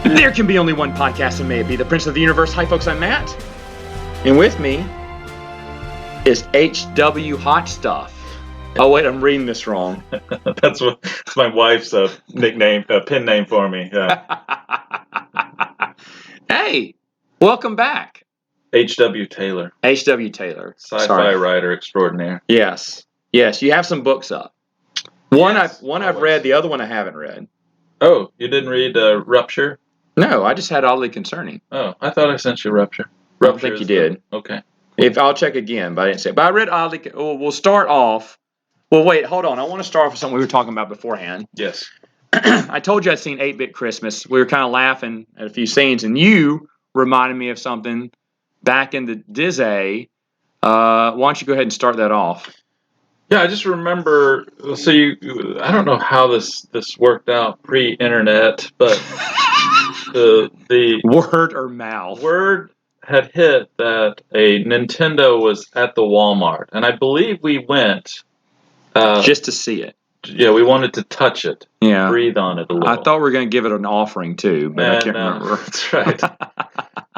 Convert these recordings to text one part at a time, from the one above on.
There can be only one podcast, and may it be the Prince of the Universe. Hi, folks, I'm Matt. And with me is HW Hot Stuff. Oh, wait, I'm reading this wrong. That's my wife's nickname, pen name for me. Hey, welcome back. H.W. Taylor. H.W. Taylor. Sci-fi writer extraordinaire. Yes. Yes, you have some books up. One I've read, the other one I haven't read. Oh, you didn't read Rupture? No, I just had Oddly Concerning. Oh, I thought I sent you Rupture. I don't think you did. Okay. If I'll check again, but I didn't say. But I read Oddly. We'll start off. Well, wait, hold on. I want to start off with something we were talking about beforehand. Yes. I told you I'd seen 8-Bit Christmas. We were kind of laughing at a few scenes, and you reminded me of something back in the Disney. Why don't you go ahead and start that off? Yeah, I just remember. So I don't know how this worked out pre-internet, but the word or mouth. Word had hit that a Nintendo was at the Walmart, and I believe we went just to see it. Yeah, we wanted to touch it, breathe on it a little. I thought we were going to give it an offering too, but I can't remember. That's right.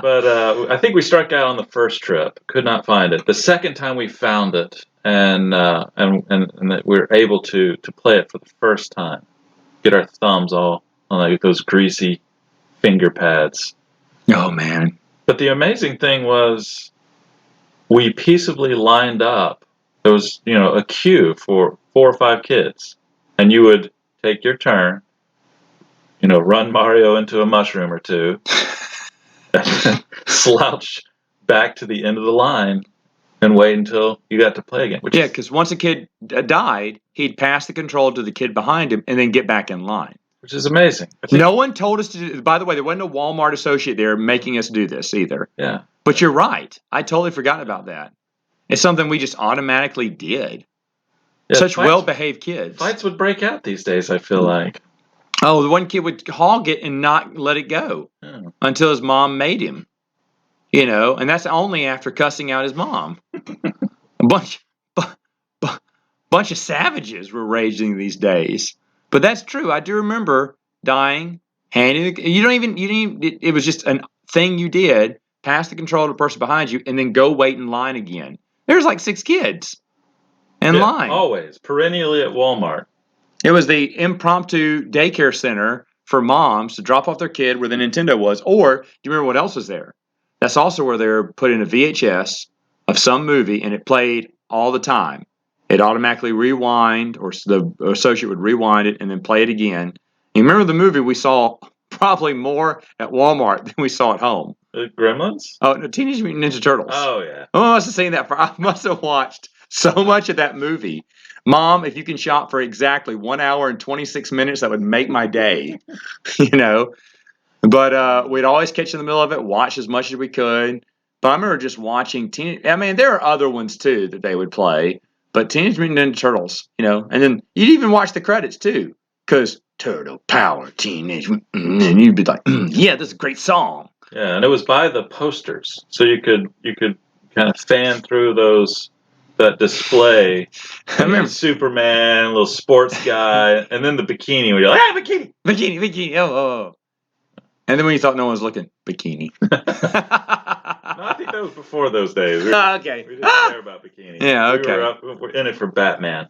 But I think we struck out on the first trip. Could not find it. The second time we found it, and we were able to play it for the first time. Get our thumbs all on like those greasy finger pads. Oh man! But the amazing thing was, we peaceably lined up. There was a queue for 4 or 5 kids, and you would take your turn. Run Mario into a mushroom or two. Slouch back to the end of the line and wait until you got to play again. Because once a kid died, he'd pass the control to the kid behind him and then get back in line. Which is amazing. No one told us to do. By the way, there wasn't a Walmart associate there making us do this either. Yeah. But you're right. I totally forgot about that. It's something we just automatically did. Yeah, such well-behaved kids. Fights would break out these days, I feel like. Oh, the one kid would hog it and not let it go until his mom made him. And that's only after cussing out his mom. A bunch of savages were raging these days. But that's true. I do remember dying, handing it was just a thing you did, pass the control to the person behind you, and then go wait in line again. There's like 6 kids in line. Always. Perennially at Walmart. It was the impromptu daycare center for moms to drop off their kid where the Nintendo was. Or, do you remember what else was there? That's also where they were put in a VHS of some movie, and it played all the time. It automatically rewind, or the associate would rewind it and then play it again. You remember the movie we saw probably more at Walmart than we saw at home? Gremlins? Oh, no, Teenage Mutant Ninja Turtles. Oh, yeah. Oh, I must have seen that. I must have watched so much of that movie. Mom, if you can shop for exactly 1 hour and 26 minutes, that would make my day. But we'd always catch in the middle of it, watch as much as we could. But I remember just watching there are other ones too that they would play, but Teenage Mutant Ninja Turtles, and then you'd even watch the credits too, because Turtle Power, Teenage Mutant, and you'd be like, yeah, this is a great song. Yeah, and it was by the posters, so you could kind of fan through that display. I remember Superman, little sports guy, and then the bikini. Where you're like, bikini, oh. And then when you thought no one was looking, bikini. No, I think that was before those days. Okay. We didn't care about bikini. Yeah, okay. We're in it for Batman.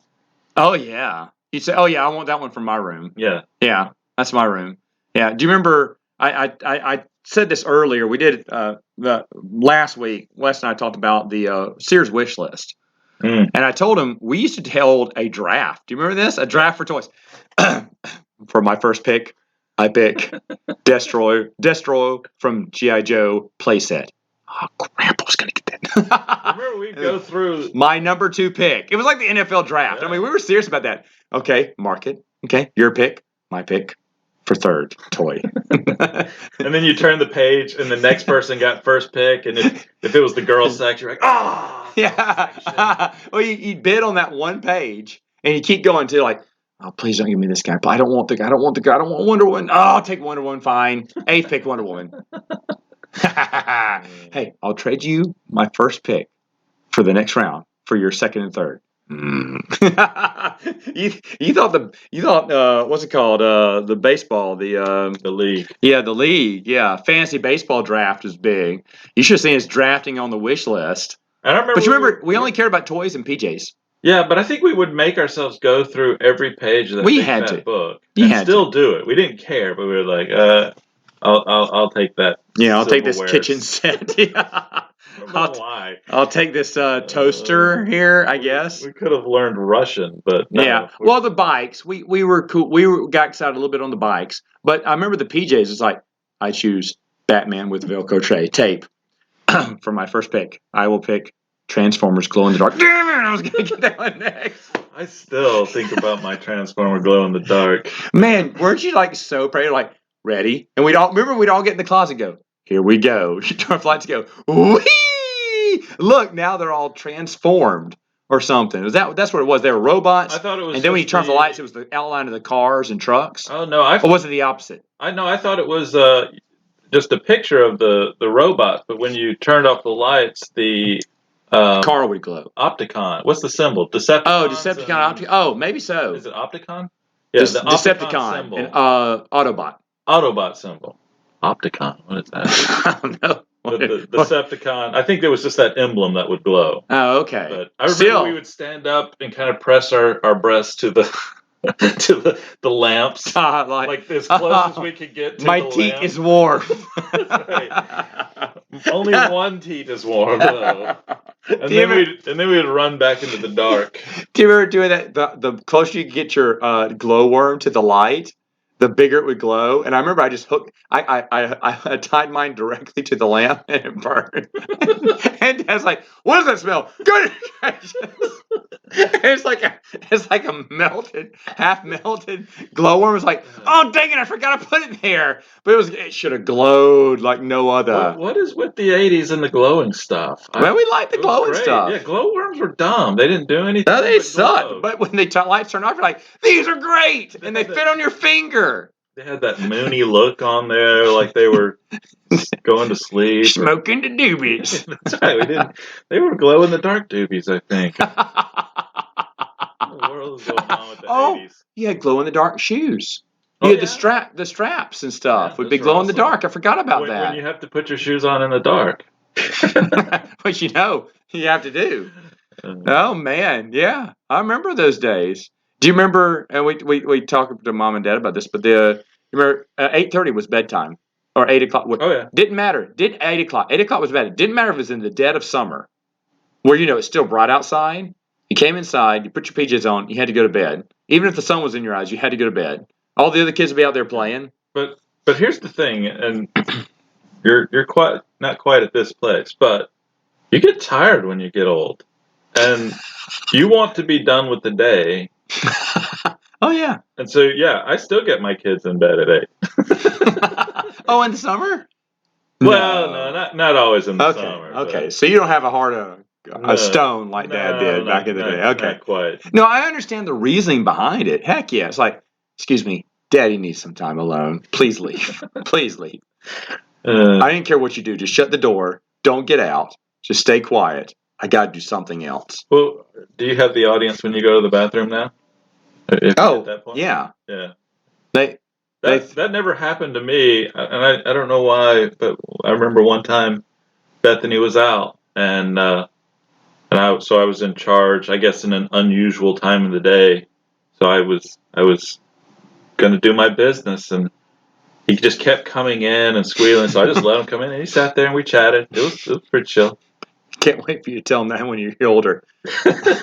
Oh, yeah. You'd say, oh, yeah, I want that one from my room. Yeah. Yeah, that's my room. Yeah. Do you remember, I said this earlier. We did the last week, Wes and I talked about the Sears wish list. And I told him we used to hold a draft. Do you remember this? A draft for toys. For my first pick, I pick Destro from G.I. Joe playset. Oh, Grandpa's going to get that. Remember, we'd go through... My number 2 pick. It was like the NFL draft. Yeah. I mean, we were serious about that. Okay, mark it. Okay, your pick, my pick for third toy. And then you turn the page, and the next person got first pick, and if it was the girls' section, you're like, oh! Yeah. Well, you bid on that one page, and you keep going to like, oh, please don't give me this guy. I don't want Wonder Woman. Oh, I'll take Wonder Woman. Fine. 8th pick, Wonder Woman. Hey, I'll trade you my first pick for the next round for your second and third. You thought what's it called, the baseball, The league. the league, fantasy baseball draft is big. You should have seen us drafting on the wish list. And I remember. But you remember, we only cared about toys and PJs. Yeah, but I think we would make ourselves go through every page of that big fat book and still do it. We didn't care, but we were like, I'll take that. Yeah, I'll take this kitchen set. Why? I'll take this toaster here, I guess. We could have learned Russian, but no. Yeah. Well, the bikes, we were cool. Got excited a little bit on the bikes, but I remember the PJs. It's like, I choose Batman with Velcro tape for my first pick. I will pick Transformers glow in the dark. Damn it! I was gonna get that one next. I still think about my Transformer glow in the dark. Man, weren't you like so proud? Like, ready? And we'd all get in the closet and go, here we go. You turn off lights and go, whee! Look, now they're all transformed or something. That's what it was. They were robots. I thought it was. And then when you turn off the lights, it was the outline of the cars and trucks. Oh no! Or was it the opposite? I thought it was just a picture of the robots, but when you turned off the lights, the car would glow. Opticon. What's the symbol? Decepticon. Oh, Decepticon. Opticon. Oh, maybe so. Is it Opticon? Yeah, the Decepticon symbol. And Autobot. Autobot symbol. Opticon. What is that? I don't know. The Decepticon. I think there was just that emblem that would glow. Oh, okay. But I remember we would stand up and kind of press our breasts to the to the lamps, like as close as we could get to my the teat lamp. Is warm. Right. Only one teat is warm though. And then we would run back into the dark. Do you remember doing that? The closer you get your glowworm to the light, the bigger it would glow. And I remember I just hooked. I tied mine directly to the lamp and it burned. And Dad's like, "What does that smell?" Good. It's like a melted, half melted glowworm. It's like, oh dang it, I forgot to put it there. But it should have glowed like no other. What is with the '80s and the glowing stuff? Well, we like the glowing stuff. Yeah, glowworms were dumb. They didn't do anything. No, they sucked. But when the lights turn off, you're like, these are great, and they fit on your finger. They had that moony look on there, like they were going to sleep, smoking the doobies. That's right. They were glow in the dark doobies, I think. What in the world is going on with the 80s? You had glow in the dark shoes. You had the straps and stuff would be glow in the dark. I forgot about that. When you have to put your shoes on in the dark. But you have to do. Oh man, yeah, I remember those days. Do you remember? And we talked to Mom and Dad about this, but you remember 8:30 was bedtime or 8 o'clock. Oh yeah, didn't matter. 8 o'clock? 8 o'clock was bed. It didn't matter if it was in the dead of summer, where it's still bright outside. You came inside, you put your PJs on, you had to go to bed. Even if the sun was in your eyes, you had to go to bed. All the other kids would be out there playing. But here's the thing, and you're not quite at this place, but you get tired when you get old, and you want to be done with the day. Oh yeah. And so I still get my kids in bed at 8. Oh, in the summer? Well, no, not always in the summer. Okay, so you don't have a heart of a stone like Dad did back in the day. Okay, not quite. No, I understand the reasoning behind it. Heck yeah, it's like, excuse me, Daddy needs some time alone. Please leave. Please leave. I didn't care what you do. Just shut the door. Don't get out. Just stay quiet. I got to do something else. Well, do you have the audience when you go to the bathroom now? At that point? Yeah. Yeah. That never happened to me, and I don't know why, but I remember one time Bethany was out, and I was in charge, I guess, in an unusual time of the day. So I was going to do my business, and he just kept coming in and squealing. So I just let him come in, and he sat there and we chatted. It was pretty chill. Can't wait for you to tell him that when you're older.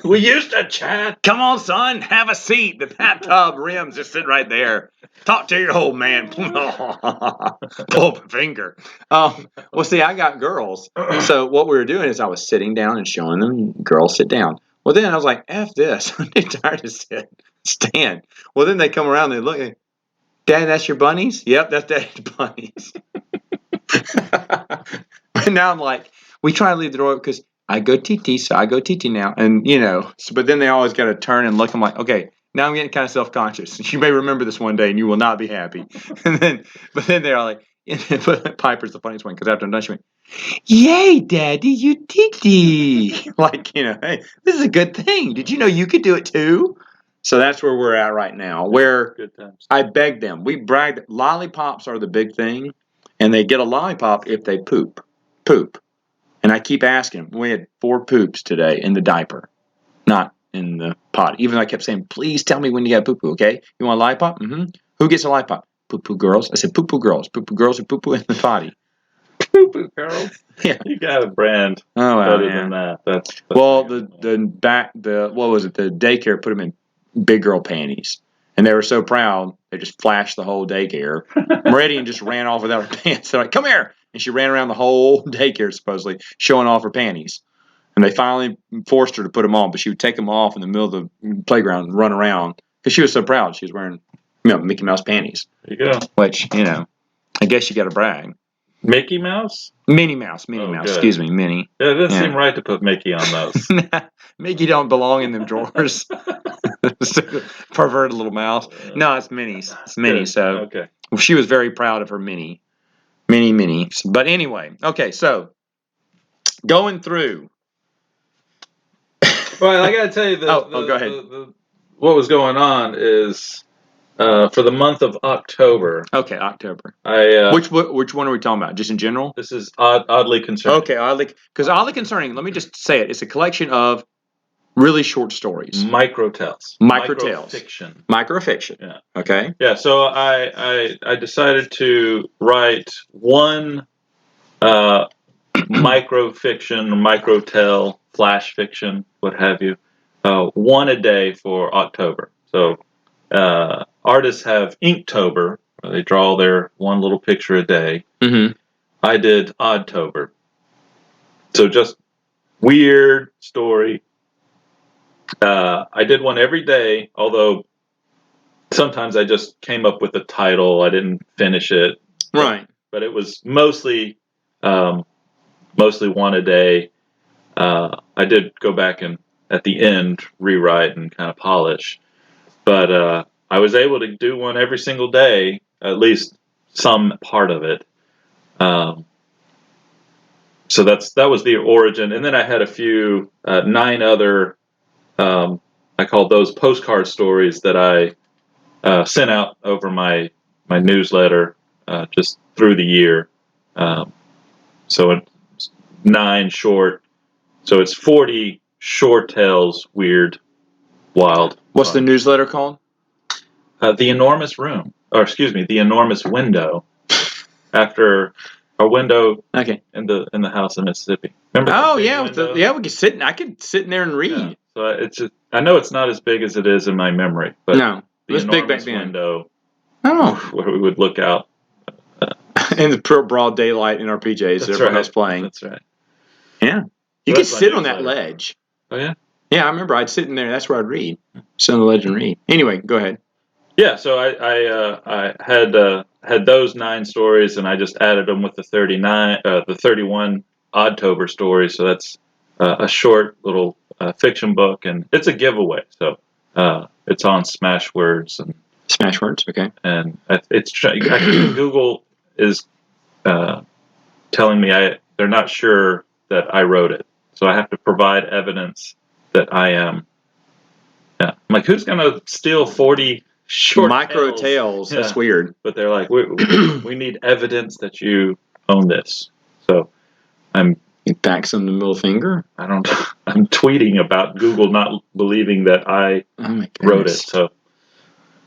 We used to chat. Come on, son, have a seat. The bathtub rim's just sitting right there. Talk to your old man. Pull my finger. Well, see, I got girls. So what we were doing is I was sitting down and showing them, girls, sit down. Well, then I was like, F this. I'm tired to stand. Well, then they come around and they look at me. Dad, that's your bunnies? Yep, that's Daddy's bunnies. And now I'm like, we try to leave the door because I go TT, so I go TT now. And, but then they always got to turn and look. I'm like, okay, now I'm getting kind of self-conscious. You may remember this one day and you will not be happy. But then they're like, Piper's the funniest one because after I'm done, she went, "Yay, Daddy, you did it!" Like, hey, this is a good thing. Did you know you could do it too? So that's where we're at right now. Where Good times. I begged them. We bragged. Lollipops are the big thing, and they get a lollipop if they poop. And I keep asking them. We had 4 poops today in the diaper, not in the potty. Even though I kept saying, "Please tell me when you got poo poo, okay? You want a lollipop? Mm-hmm. Who gets a lollipop? Poo poo girls." I said, "Poo poo girls. Poo poo girls are poo poo in the potty." Poo poo girls. Yeah. You got a brand better than that. That's well, what was it? The daycare put them in big girl panties, and they were so proud they just flashed the whole daycare. Meridian just ran off without her pants. They're like, "Come here!" And she ran around the whole daycare supposedly showing off her panties. And they finally forced her to put them on, but she would take them off in the middle of the playground and run around because she was so proud. She was wearing, Mickey Mouse panties. There you go. Which, I guess you got to brag. Mickey Mouse? Minnie Mouse. Good. Excuse me, Minnie. Yeah, it doesn't seem right to put Mickey on those. Mickey don't belong in them drawers. Perverted little mouse. No, it's Minnie's. It's Minnie. Good. So Okay. she was very proud of her Minnie. Minnie. But anyway, okay, so going through. Well, I got to tell you, go ahead. What was going on is for the month of October. Okay, October. Which one are we talking about? Just in general? This is oddly concerning. Okay, oddly concerning. Let me just say it. It's a collection of really short stories. Microtells. Microfiction. Yeah. Okay. Yeah. So I decided to write one microfiction, microtell, flash fiction, what have you, one a day for October. So artists have Inktober, where they draw their one little picture a day. Mm-hmm. I did Oddtober. So just weird story. I did one every day, although sometimes I just came up with a title. I didn't finish it. Right. But it was mostly one a day. I did go back and at the end rewrite and kind of polish, but I was able to do one every single day, at least some part of it. So that was the origin, and then I had a few 9 other. I called those postcard stories that I sent out over my newsletter just through the year. So it's 9 short. So it's 40 short tales, weird, wild. What's the newsletter called? The Enormous Room, or excuse me, The Enormous Window, after a window in the house in Mississippi. Remember? Oh yeah, we could sit. I could sit in there and read. Yeah. So I know it's not as big as it is in my memory, but no, it was big back then. Window, where we would look out in the broad daylight in our PJs. That's everyone right. was playing. That's right. Yeah, you could sit on that ledge. Oh yeah. Yeah, I remember I'd sit in there. That's where I'd read. Sit on the ledge and read. Anyway, go ahead. Yeah, so I had those 9 stories, and I just added them with the 31 Oddtober stories. So that's a short little fiction book, and it's a giveaway. So it's on Smashwords and Smashwords, okay. And it's actually Google is telling me they're not sure that I wrote it, so I have to provide evidence that I am. Yeah, I'm like, who's gonna steal 40 short micro tales? That's weird. But they're like, we need evidence that you own this. So you back some the middle finger. I'm tweeting about Google not believing that I wrote it. So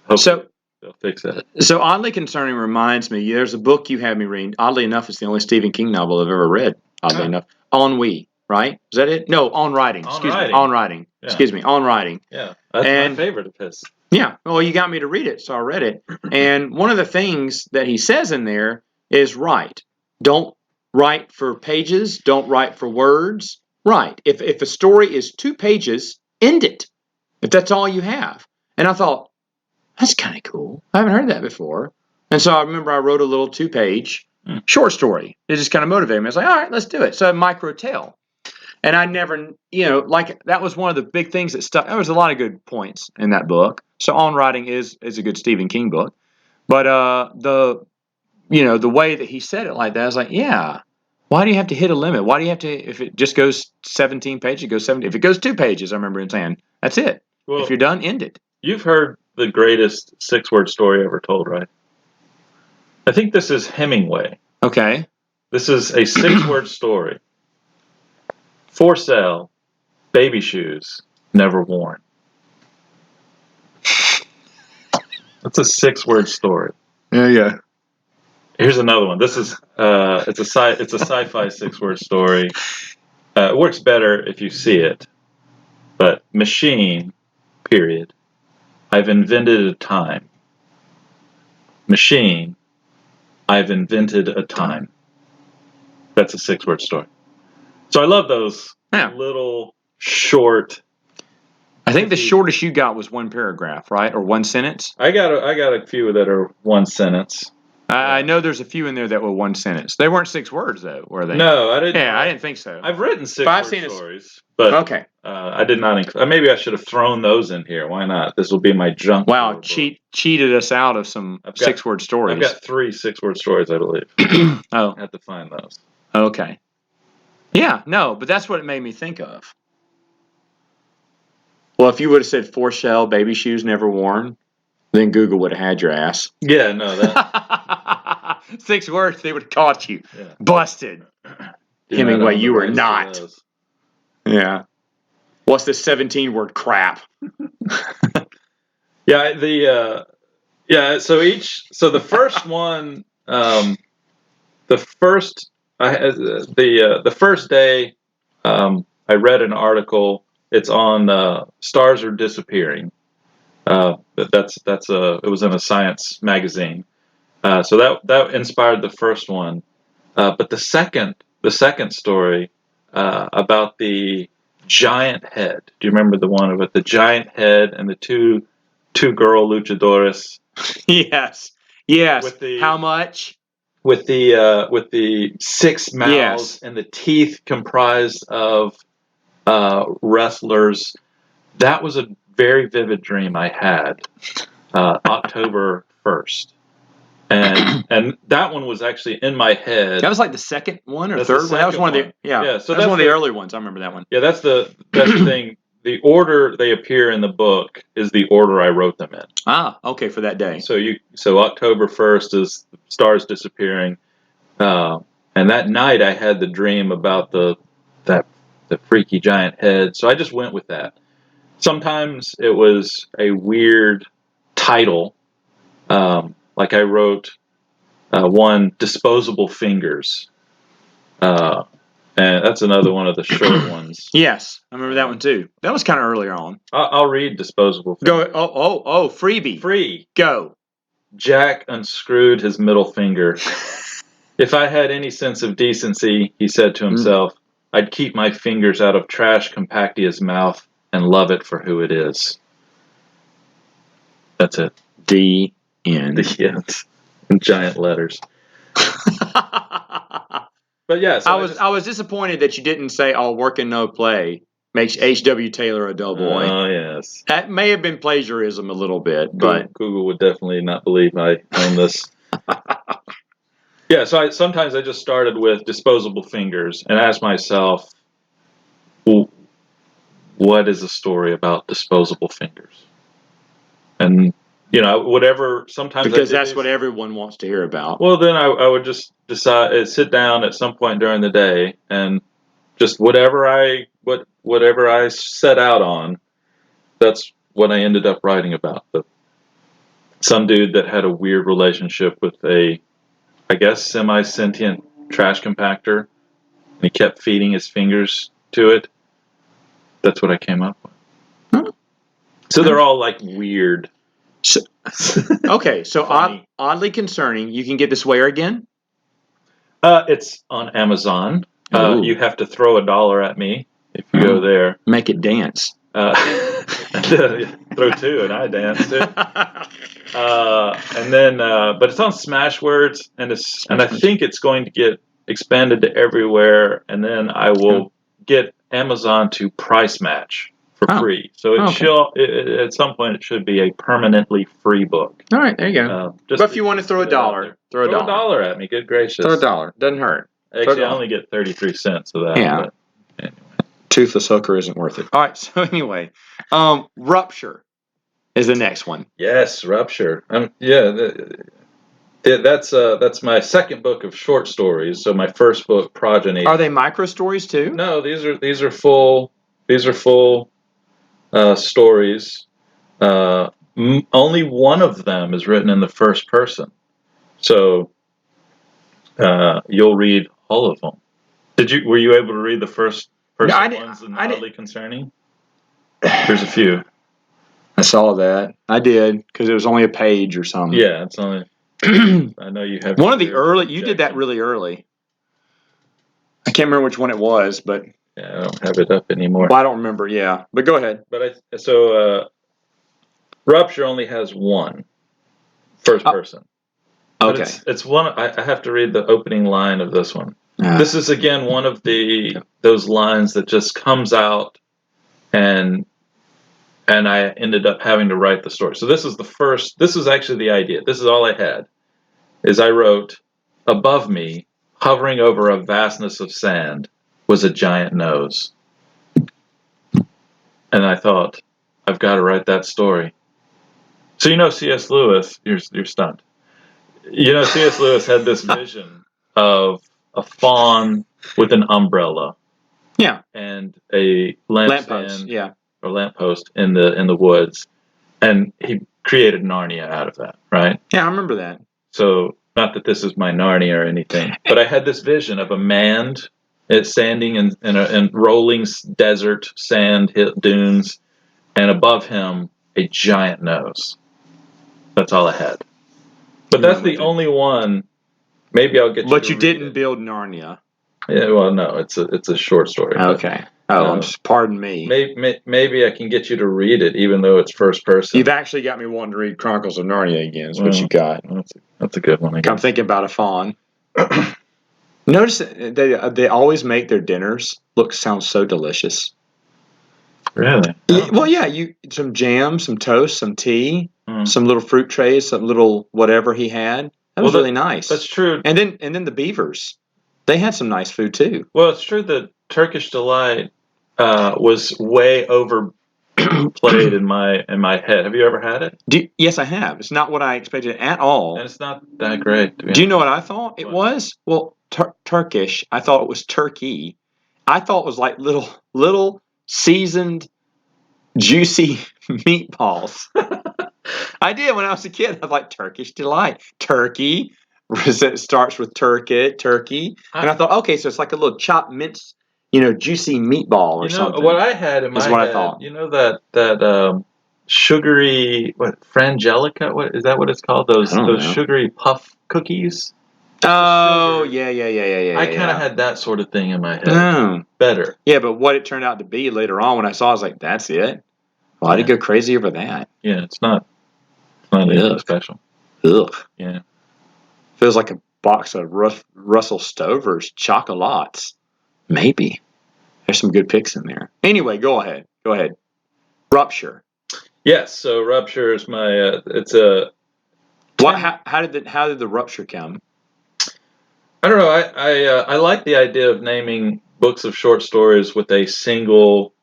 hopefully they'll fix that. So oddly concerning reminds me. There's a book you had me read. Oddly enough, it's the only Stephen King novel I've ever read. Oddly enough, Ennui. Right? Is that it? No, On Writing. Excuse me. On Writing. Yeah. Excuse me. On Writing. Yeah, that's my favorite of his. Yeah. Well, you got me to read it, so I read it. And one of the things that he says in there is write. Don't write for pages. Don't write for words. Write. If a story is 2 pages, end it. If that's all you have. And I thought, that's kind of cool. I haven't heard that before. And so I remember I wrote a little 2-page short story. It just kind of motivated me. I was like, all right, let's do it. So a micro tale. And I never, that was one of the big things that stuck. There was a lot of good points in that book. So On Writing is a good Stephen King book. But the way that he said it like that, I was like, yeah. Why do you have to hit a limit? Why do you have to? If it just goes 17 pages, it goes 17. If it goes 2 pages, I remember him saying, that's it. Well, if you're done, end it. You've heard the greatest 6-word story ever told, right? I think this is Hemingway. Okay. This is a 6-word story. For sale, baby shoes, never worn. That's a 6-word story. Yeah. Here's another one. This is it's a sci-fi 6-word story. It works better if you see it. But machine, period. I've invented a time. Machine, I've invented a time. That's a 6-word story. So I love those little short. I think the shortest you got was 1 paragraph, right? Or 1 sentence? I got a few that are 1 sentence. I know there's a few in there that were 1 sentence. They weren't 6 words, though, were they? No, I didn't. Yeah, I didn't think so. I've written 6-word stories, but okay. I did not. Maybe I should have thrown those in here. Why not? This will be my junk. Wow, cheated us out of some 6-word stories. I've got 3 6-word stories, I believe. Oh, I have to find those. Okay. Yeah, no, but that's what it made me think of. Well, if you would have said for sale, baby shoes never worn, then Google would have had your ass. Yeah, no, that 6 words, they would have caught you. Yeah. Busted. Hemingway, you were not. Yeah. What's the 17-word crap? Yeah, so the first one, the first day, I read an article. It's on stars are disappearing. It was in a science magazine. So that inspired the first one. But the second story about the giant head. Do you remember the one about the giant head and the two girl luchadores? Yes. How much? With the 6 mouths and the teeth comprised of wrestlers. That was a very vivid dream I had October 1st. And that one was actually in my head. That was like the second one or third one. That was one of the So that's one of the early ones. I remember that one. Yeah, that's the thing. The order they appear in the book is the order I wrote them in. Ah, okay, for that day. So October 1st is stars disappearing, and that night I had the dream about the freaky giant head. So I just went with that. Sometimes it was a weird title, like I wrote one, disposable fingers. And that's another one of the short ones. Yes, I remember that one too. That was kind of earlier on. I'll read disposable fingers. Go. Freebie. Free. Go. Jack unscrewed his middle finger. If I had any sense of decency, he said to himself, I'd keep my fingers out of Trash Compactia's mouth and love it for who it is. That's it. The end. The end. In giant letters. But yeah, so I was disappointed that you didn't say all work and no play makes H.W. Taylor a dull boy. Oh, yes. That may have been plagiarism a little bit, but Google would definitely not believe I own this. Yeah, so sometimes I just started with disposable fingers and asked myself, well, what is a story about disposable fingers? And whatever. Sometimes because that's what everyone wants to hear about. Well, then I would just sit down at some point during the day and just whatever I set out on, that's what I ended up writing about. Some dude that had a weird relationship with a, I guess, semi-sentient trash compactor, and he kept feeding his fingers to it. That's what I came up with. Huh. So they're all like weird. Okay, so oddly concerning. You can get this where again? It's on Amazon. You have to throw $1 at me if you go there. Make it dance. Throw 2 and I dance too. And then, but it's on Smashwords, and I think it's going to get expanded to everywhere. And then I will get Amazon to price match for Oh. free. So at some point it should be a permanently free book. All right, there you go. But if you want to throw a dollar, throw a dollar at me. Good gracious. Throw a dollar. Doesn't hurt. Actually, I only get 33 cents of that. Yeah. But anyway. Toothless hooker isn't worth it. All right. So anyway, Rupture is the next one. Yes, Rupture. That's my second book of short stories. So my first book, Progeny. Are they micro stories too? No, these are full stories. Only one of them is written in the first person. So you'll read all of them. Were you able to read the first person ones in Oddly Concerning? There's a few. I saw that. I did because it was only a page or something. Yeah, it's only. I know you have one of the early. You did that really early. I can't remember which one it was, but yeah, I don't have it up anymore. Well, I don't remember. Yeah, but go ahead. But Rupture only has one first person. Okay. But it's one. I have to read the opening line of this one. This is again one of those lines that just comes out, and I ended up having to write the story. So this is the first. This is actually the idea. This is all I had. Is I wrote, above me, hovering over a vastness of sand, was a giant nose. And I thought, I've got to write that story. So C.S. Lewis, you're stunned. C.S. Lewis had this vision of a fawn with an umbrella. Yeah. And a lamppost. Yeah. Or lamppost in the woods. And he created Narnia out of that, right? Yeah, I remember that. So, not that this is my Narnia or anything, but I had this vision of a man standing in rolling desert sand dunes, and above him a giant nose. That's all I had. But that's the only one. Maybe I'll get you. But you didn't build Narnia. Yeah, well, no, it's a short story. Okay. Pardon me. Maybe I can get you to read it, even though it's first person. You've actually got me wanting to read Chronicles of Narnia again. Is what you got. That's a good one. I'm thinking about a fawn. Notice that they always make their dinners sound so delicious. Really? Well, yeah. Some jam, some toast, some tea, some little fruit trays, some little whatever he had. That was really nice. That's true. And then the beavers, they had some nice food too. Well, it's true that Turkish Delight was way overplayed in my head. Have you ever had it? Yes, I have. It's not what I expected at all. And it's not that great. Do you know what I thought it was? Well, Turkish. I thought it was turkey. I thought it was like little seasoned, juicy meatballs. I did when I was a kid. I was like, Turkish Delight. Turkey. It starts with turkey. And I thought, okay, so it's like a little chopped minced, juicy meatball or something. What I had in my head, I thought. That sugary, frangelica? What is that? What it's called? Those sugary puff cookies. Oh, yeah. I kind of had that sort of thing in my head. Better. Yeah, but what it turned out to be later on when I saw, I was like, that's it. Well, I did go crazy over that. Yeah, it's not anything special. Ugh. Yeah. Feels like a box of Russell Stover's chocolates. Maybe. There's some good picks in there. Anyway, go ahead. Rupture. Yes, so Rupture is my, it's a... How did the Rupture come? I don't know. I like the idea of naming books of short stories with a single,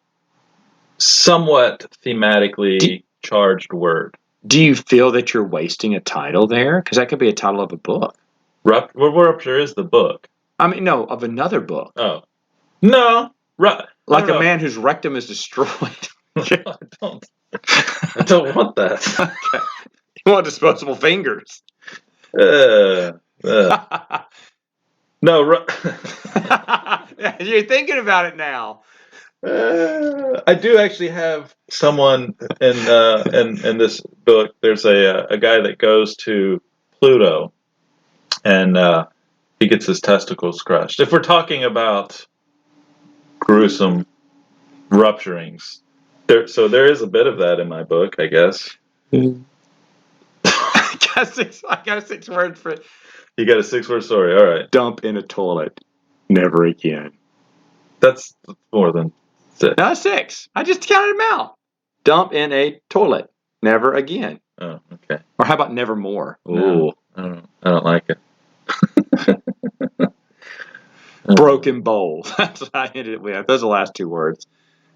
somewhat thematically charged word. Do you feel that you're wasting a title there? Because that could be a title of a book. Rupture is the book. I mean, no, of another book. Oh. No. Like a man whose rectum is destroyed. I don't want that. Okay. You want disposable fingers. No. You're thinking about it now. I do actually have someone in this book. There's a guy that goes to Pluto, and he gets his testicles crushed. If we're talking about gruesome rupturings, there is a bit of that in my book, I guess. I got a 6-word for it. You got a 6-word story. All right. Dump in a toilet. Never again. That's more than 6. No, 6. I just counted them out. Dump in a toilet. Never again. Oh, okay. Or how about never more? No, Ooh. I don't like it. Broken bowl. That's what I ended it with. Those are the last 2 words.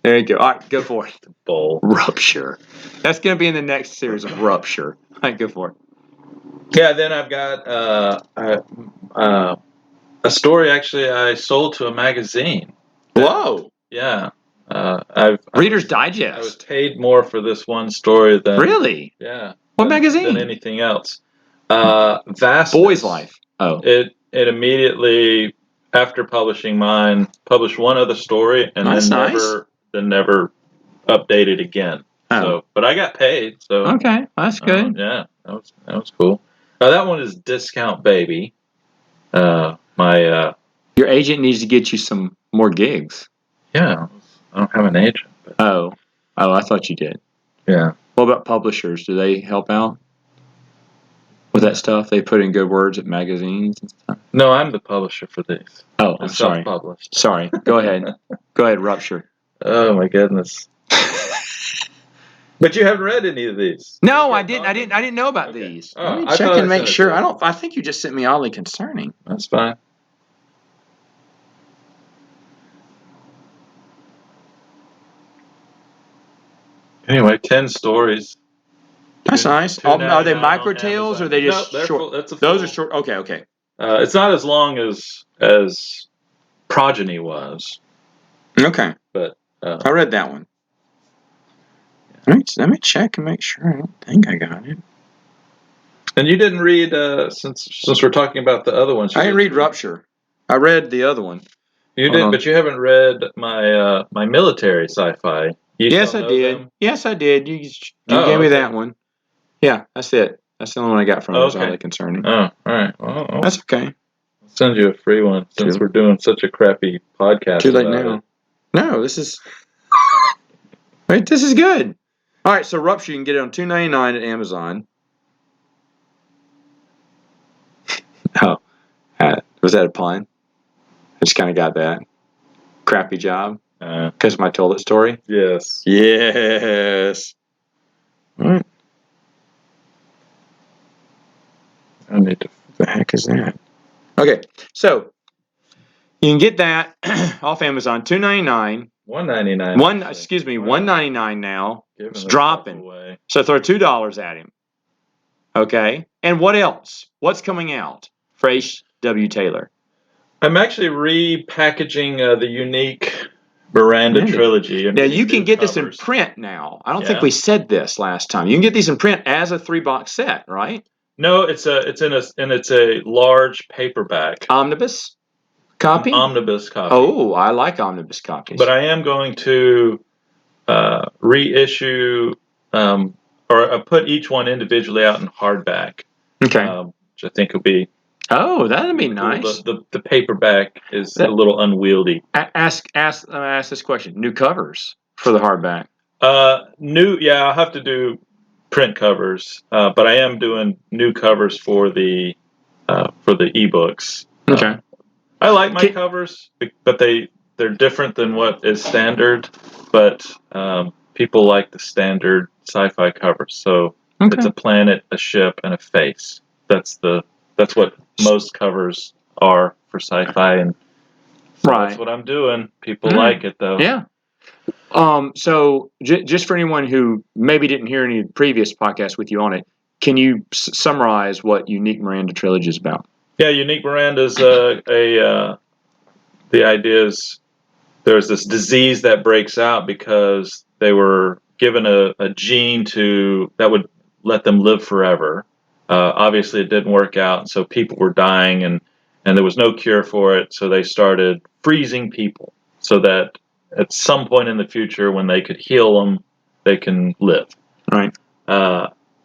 There you go. All right, go for it. Bowl. Rupture. That's going to be in the next series of Rupture. All right, go for it. Yeah, then I've got a story actually I sold to a magazine. Whoa. Yeah. Reader's I was Digest. paid more for this one story than Really? yeah What than magazine? anything else. Vastness. Boy's Life. Oh. It immediately after publishing mine published one other story and That's nice. never updated again. Oh. So, but I got paid. So Okay, that's good. yeah, that was cool. That one is Discount Baby. Your agent needs to get you some more gigs. Yeah, I don't have an agent. But Oh, I thought you did. yeah. What about publishers? Do they help out with that stuff? They put in good words at magazines and stuff. No, I'm the publisher for these. Oh, They're I'm sorry. Self-published. Sorry. Go ahead. Go ahead, Rupture. Oh my goodness. But you haven't read any of these. No, I didn't. I didn't know about these. Oh, Let me I check thought and I make sent it sure. to you. I think you just sent me oddly concerning. That's fine. Anyway, 10 stories. That's nice. Are they micro tales or are they just they're short? That's a Those are short. Okay, okay. It's not as long as Progeny was, Okay. but I read that one. All right, so let me check and make sure. I don't think I got it. and you didn't read since we're talking about the other ones. I didn't read Rupture. I read the other one. You did, but you haven't read my my military sci-fi. Yes, I did. Them? Yes, I did. You gave me that one. Yeah, that's it. That's the only one I got from it. Oddly concerning. Oh, all right. Well, that's okay. I'll send you a free one since we're doing such a crappy podcast. Too late now. It. No, this is. Wait, this is good. All right, so Rupture, you can get it on $2.99 at Amazon. Oh, was that a pun? I just kind of got that. Crappy job. Because of my toilet story? Yes. Yes. All right. I need to. What the heck is that? Okay, so you can get that off Amazon, $2.99. $1.99. Excuse me, $1.99 now. It's dropping. So throw $2 at him. Okay. And what else? What's coming out for H.W. Taylor? I'm actually repackaging the unique Miranda trilogy. Now you can get this in print now. I don't think we said this last time. You can get these in print as a 3-box set, right? No, it's a large paperback. Omnibus copy? An omnibus copy. Oh, I like omnibus copies. But I am going to reissue or put each one individually out in hardback. Okay. Which I think will be. Oh, that'd be nice. The paperback is a little unwieldy. Ask this question. New covers for the hardback. I'll have to do print covers, but I am doing new covers for the ebooks. Okay. I like my covers, but they're different than what is standard. But people like the standard sci-fi covers. So it's a planet, a ship, and a face. That's what most covers are for sci-fi, and so that's what I'm doing. People like it though. Yeah. So just for anyone who maybe didn't hear any previous podcasts with you on it, can you summarize what Unique Miranda Trilogy is about? Yeah, Unique Miranda's the idea is there's this disease that breaks out because they were given a gene that would let them live forever. Obviously, it didn't work out, and so people were dying, and there was no cure for it. So they started freezing people so that at some point in the future, when they could heal them, they can live. Right.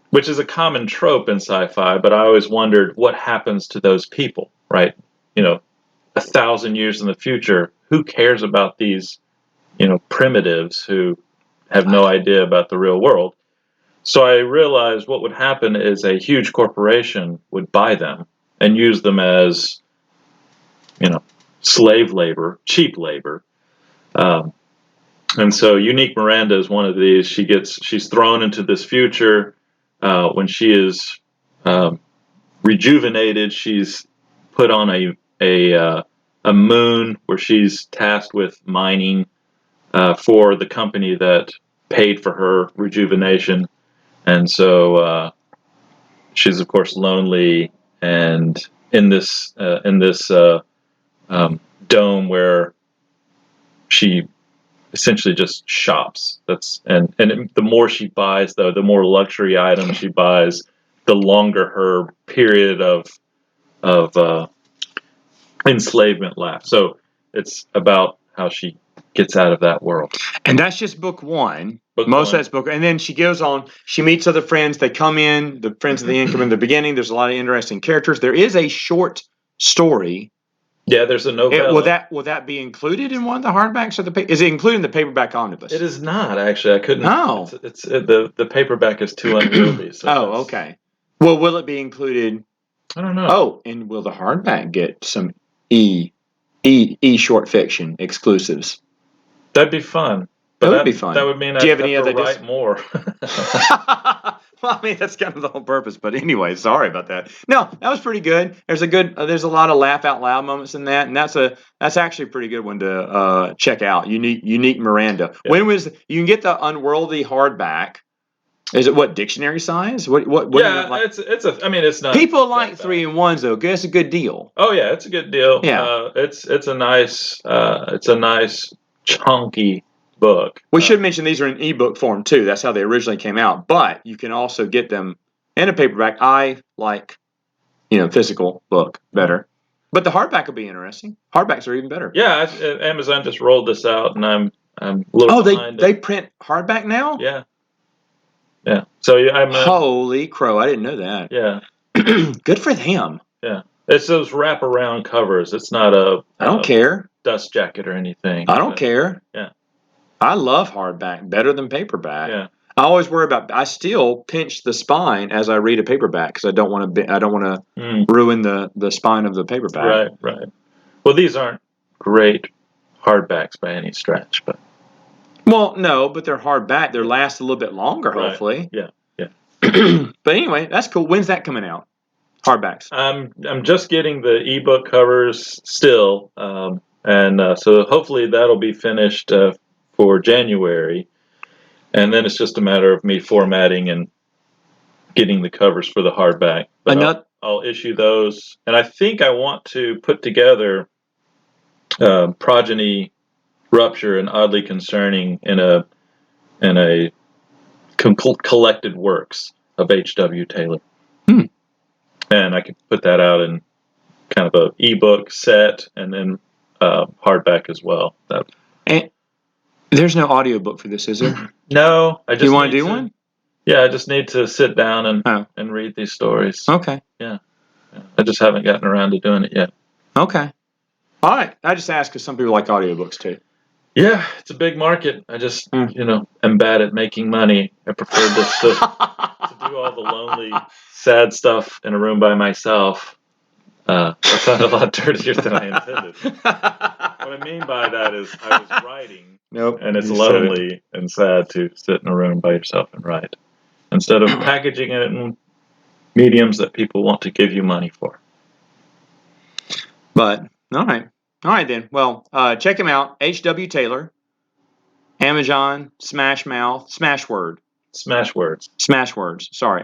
Which is a common trope in sci-fi, but I always wondered what happens to those people, right? 1,000 years in the future, who cares about these, primitives who have no idea about the real world? So I realized what would happen is a huge corporation would buy them and use them as, slave labor, cheap labor. And so Unique Miranda is one of these. She's thrown into this future when she is rejuvenated. She's put on a moon where she's tasked with mining for the company that paid for her rejuvenation. And so she's of course lonely and in this dome where she essentially just shops. The more she buys, though, the more luxury items she buys, the longer her period of enslavement lasts. So it's about how she gets out of that world. And that's just book one. Book Most one. of that's book, and then she goes on. She meets other friends. They come in. The friends of the end come in the beginning. There's a lot of interesting characters. There is a short story. Yeah, there's a novella. Will that be included in one of the hardbacks or is it included in the paperback omnibus? It is not actually. I couldn't. Oh, the paperback is too unwieldy. So okay. Well, will it be included? I don't know. Oh, and will the hardback get some e short fiction exclusives? That'd be fun. But that would be fun. That would mean Do you I'd have any have to other write more. Well, I mean, that's kind of the whole purpose. But anyway, sorry about that. No, that was pretty good. There's a lot of laugh out loud moments in that, and that's actually a pretty good one to check out. Unique Miranda. Yeah. You can get the Unworldly hardback? Is it what, dictionary size? What? Yeah, like? It's not. People like 3-in-1s though. It's a good deal. Oh yeah, it's a good deal. Yeah, it's a nice chunky book. We should mention these are in ebook form too. That's how they originally came out. But you can also get them in a paperback. I like, physical book better. But the hardback will be interesting. Hardbacks are even better. Yeah, Amazon just rolled this out, and I'm a little behind. They print hardback now? Yeah. Yeah. So holy crow! I didn't know that. Yeah. Good for them. Yeah. It's those wraparound covers. It's not I don't care. Dust jacket or anything. I don't care. Yeah. I love hardback better than paperback. Yeah. I always worry about. I still pinch the spine as I read a paperback because I don't want to ruin the spine of the paperback. Right. Well, these aren't great hardbacks by any stretch, but. Well, no, but they're hardback. They last a little bit longer, hopefully. Yeah. But anyway, that's cool. When's that coming out? Hardbacks. I'm just getting the ebook covers still, and so hopefully that'll be finished for January, and then it's just a matter of me formatting and getting the covers for the hardback. But I'll issue those, and I think I want to put together Progeny, Rupture, and Oddly Concerning in a collected works of H.W. Taylor. And I could put that out in kind of a ebook set and then hardback as well. And there's no audiobook for this, is there? No. I just you want to do one? Yeah, I just need to sit down and read these stories. Okay. Yeah. I just haven't gotten around to doing it yet. Okay. All right. I just asked because some people like audiobooks too. Yeah, it's a big market. I just, am bad at making money. I prefer just to do all the lonely, sad stuff in a room by myself. That sounded a lot dirtier than I intended. What I mean by that is I was writing, and it's lonely and sad to sit in a room by yourself and write, instead of packaging it in mediums that people want to give you money for. But, all right then. Well, check him out. H.W. Taylor, Amazon, Smashwords. Sorry,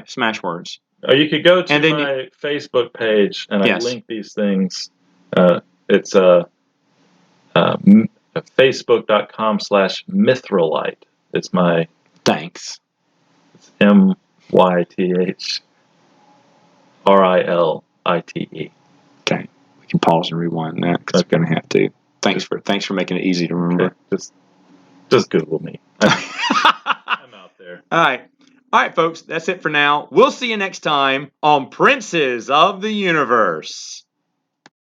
Smashwords. Oh, you could go to my Facebook page, and I link these things. It's facebook.com/Mithrylite. It's my... Thanks. It's MYTHRILITE. Okay. We can pause and rewind that because we're going to have to. Thanks for making it easy to remember. Okay. Just Google me. I'm out there. All right, folks. That's it for now. We'll see you next time on Princes of the Universe.